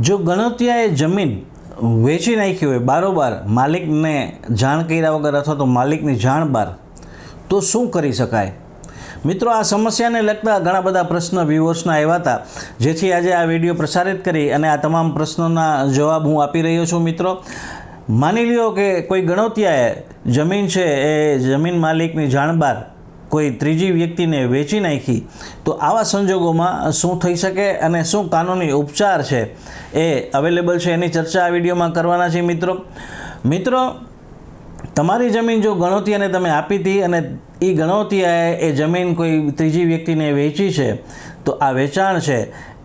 જો ગણોતિયાએ જમીન વેચી નાખી હોય બારોબાર માલિકને જાણ કર્યા વગર અથવા તો માલિકની જાણ બહાર, તો શું કરી શકાય? મિત્રો, આ સમસ્યાને લગતા ઘણા બધા પ્રશ્ન વ્યુઅર્સના આવ્યા હતા, જેથી આજે આ વિડીયો પ્રસારિત કરી અને આ તમામ પ્રશ્નોના જવાબ હું આપી રહ્યો છું. મિત્રો, માની લ્યો કે કોઈ ગણોતિયાએ જમીન છે એ જમીન માલિકની જાણ બહાર કોઈ ત્રીજી વ્યક્તિને વેચી નાખી, તો આવા સંજોગોમાં શું થઈ શકે અને શું કાનૂની ઉપચાર છે એ અવેલેબલ છે, એની ચર્ચા આ વિડીયોમાં કરવાના છે. મિત્રો, તમારી જમીન જો ગણોતિયાને તમે આપી હતી અને એ ગણોતિયાએ એ જમીન કોઈ ત્રીજી વ્યક્તિને વેચી છે, તો આ વેચાણ છે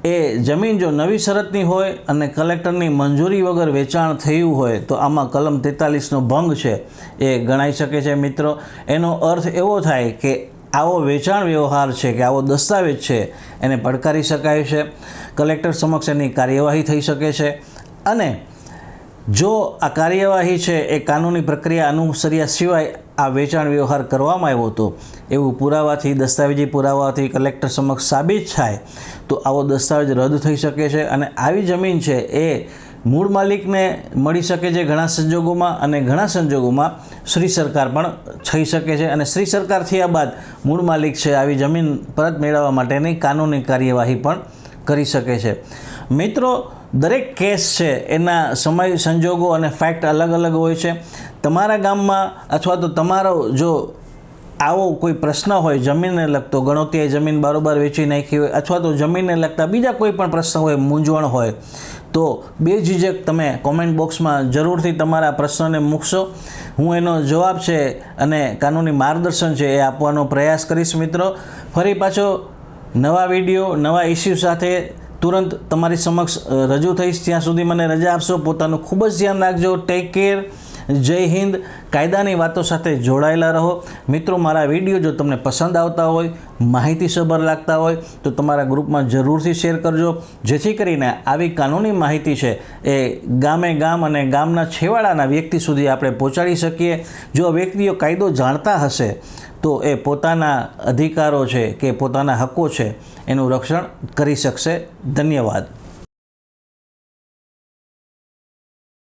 એ જમીન જો નવી શરતની હોય અને કલેક્ટરની મંજૂરી વગર વેચાણ થયું હોય, તો આમાં કલમ 43નો ભંગ છે એ ગણાઈ શકે છે. મિત્રો, એનો અર્થ એવો થાય કે આવો વેચાણ વ્યવહાર છે કે આવો દસ્તાવેજ છે એને પડકારી શકાય છે, કલેક્ટર સમક્ષ એની કાર્યવાહી થઈ શકે છે. અને જો આ કાર્યવાહી છે એ કાનૂની પ્રક્રિયા અનુસર્યા સિવાય આ વેચાણ વ્યવહાર કરવામાં આવ્યો હતો એવું પુરાવાથી, દસ્તાવેજી પુરાવાથી કલેક્ટર સમક્ષ સાબિત થાય, તો આવો દસ્તાવેજ રદ થઈ શકે છે અને આવી જમીન છે એ મૂળ માલિકને મળી શકે છે ઘણા સંજોગોમાં, અને ઘણા સંજોગોમાં શ્રી સરકાર પણ થઈ શકે છે. અને શ્રી સરકાર થયા બાદ મૂળ માલિક છે આવી જમીન પરત મેળવવા માટેની કાનૂની કાર્યવાહી પણ કરી શકે છે. મિત્રો, દરેક કેસ છે એના સમય, સંજોગો અને ફેક્ટ અલગ અલગ હોય છે. તમારા ગામમાં અથવા તો તમારો જો આવો કોઈ પ્રશ્ન હોય જમીનને લગતો, ગણોતિયાએ જમીન બારોબાર વેચી નાખી હોય અથવા તો જમીનને લગતા બીજા કોઈ પણ પ્રશ્ન હોય, મૂંઝવણ હોય, તો બેઝિઝક તમે કોમેન્ટ બોક્સમાં જરૂરથી તમારા પ્રશ્નને મૂકશો. હું એનો જવાબ છે અને કાનૂની માર્ગદર્શન છે એ આપવાનો પ્રયાસ કરીશ. મિત્રો, ફરી પાછો નવા વિડીયો, નવા ઇસ્યુ સાથે તુરંત તમારી સમક્ષ રજૂ થઈશ. ત્યાં સુધી મને રજા આપશો. પોતાનું ખૂબ જ ધ્યાન રાખજો. Take care. જય હિન્દ. કાયદાની વાતો સાથે જોડાયેલા રહો. મિત્રો, મારા વિડીયો જો તમને પસંદ આવતા હોય, માહિતીસભર લાગતા હોય, તો તમારા ગ્રુપમાં જરૂરથી શેર કરજો, જેથી કરીને આવી કાનૂની માહિતી છે એ ગામે ગામ અને ગામના છેવાડાના વ્યક્તિ સુધી આપણે પહોંચાડી શકીએ. જો વ્યક્તિઓ કાયદો જાણતા હશે તો એ પોતાના અધિકારો છે કે પોતાના હક્કો છે એનું રક્ષણ કરી શકશે. ધન્યવાદ.